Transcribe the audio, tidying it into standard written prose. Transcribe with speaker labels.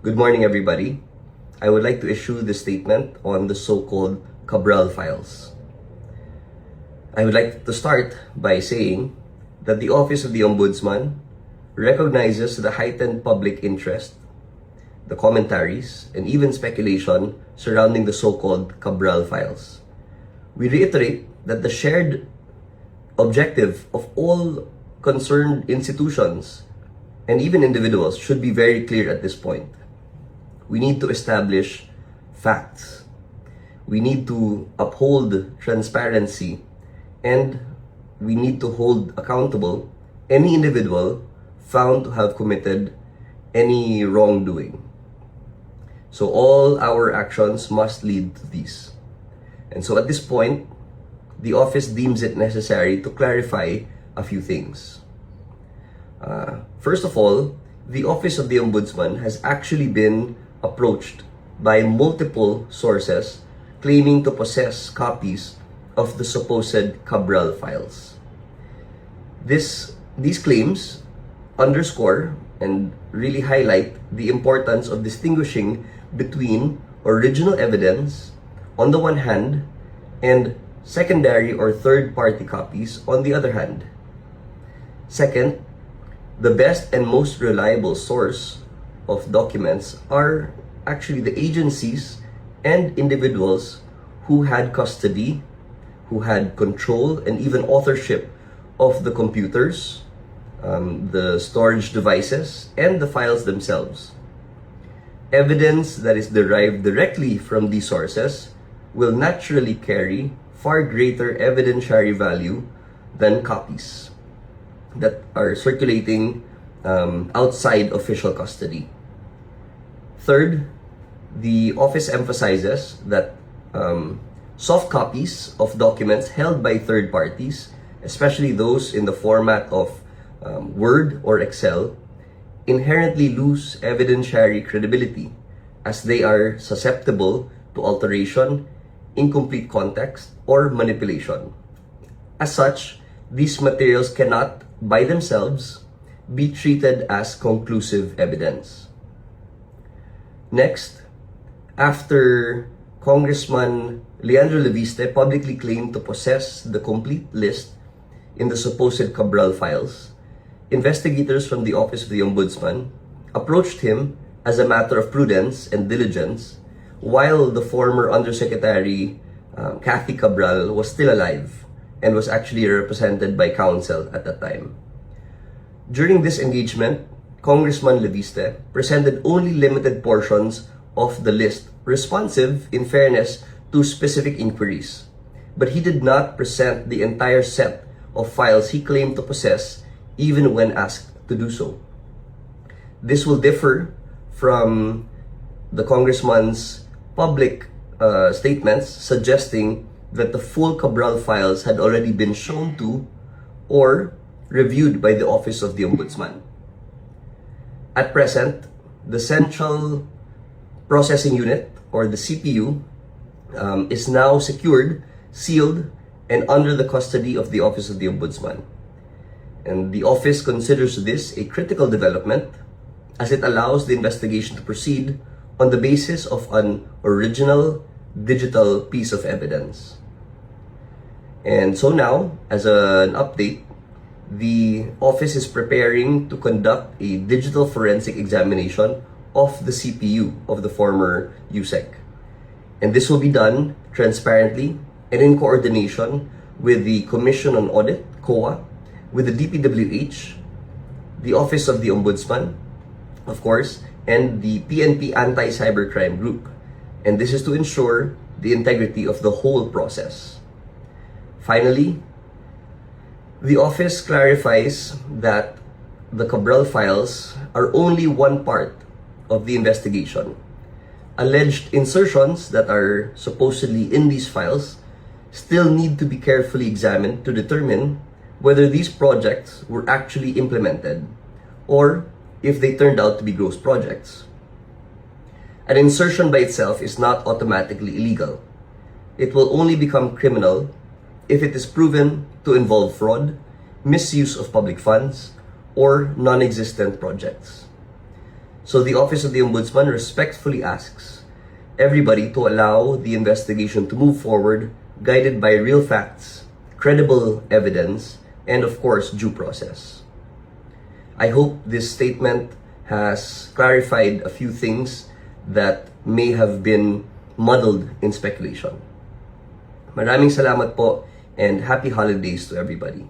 Speaker 1: Good morning, everybody. I would like to issue the statement on the so-called Cabral files. I would like to start by saying that the Office of the Ombudsman recognizes the heightened public interest, the commentaries, and even speculation surrounding the so-called Cabral files. We reiterate that the shared objective of all concerned institutions and even individuals should be very clear at this point. We need to establish facts. We need to uphold transparency, and we need to hold accountable any individual found to have committed any wrongdoing. So all our actions must lead to these. And so at this point, the office deems it necessary to clarify a few things. First of all, the Office of the Ombudsman has actually been approached by multiple sources claiming to possess copies of the supposed Cabral files. These claims underscore and really highlight the importance of distinguishing between original evidence on the one hand and secondary or third-party copies on the other hand. Second, the best and most reliable source of documents are actually the agencies and individuals who had custody, who had control, and even authorship of the computers, the storage devices, and the files themselves. Evidence that is derived directly from these sources will naturally carry far greater evidentiary value than copies that are circulating outside official custody. Third, the office emphasizes that soft copies of documents held by third parties, especially those in the format of Word or Excel, inherently lose evidentiary credibility as they are susceptible to alteration, incomplete context, or manipulation. As such, these materials cannot, by themselves, be treated as conclusive evidence. Next, after Congressman Leandro Leviste publicly claimed to possess the complete list in the supposed Cabral files, investigators from the Office of the Ombudsman approached him as a matter of prudence and diligence while the former Undersecretary Catalina Cabral was still alive and was actually represented by counsel at that time. During this engagement, Congressman Leviste presented only limited portions of the list, responsive in fairness to specific inquiries. But he did not present the entire set of files he claimed to possess, even when asked to do so. This will differ from the congressman's public statements suggesting that the full Cabral files had already been shown to or reviewed by the Office of the Ombudsman. At present, the Central Processing Unit, or the CPU, is now secured, sealed, and under the custody of the Office of the Ombudsman. And the office considers this a critical development as it allows the investigation to proceed on the basis of an original digital piece of evidence. And so now, as an update, the office is preparing to conduct a digital forensic examination of the CPU of the former USEC. And this will be done transparently and in coordination with the Commission on Audit, COA, with the DPWH, the Office of the Ombudsman, of course, and the PNP Anti-Cybercrime Group. And this is to ensure the integrity of the whole process. Finally, the office clarifies that the Cabral files are only one part of the investigation. Alleged insertions that are supposedly in these files still need to be carefully examined to determine whether these projects were actually implemented or if they turned out to be ghost projects. An insertion by itself is not automatically illegal. It will only become criminal if it is proven to involve fraud, misuse of public funds, or non-existent projects. So the Office of the Ombudsman respectfully asks everybody to allow the investigation to move forward, guided by real facts, credible evidence, and of course, due process. I hope this statement has clarified a few things that may have been muddled in speculation. Maraming salamat po and happy holidays to everybody.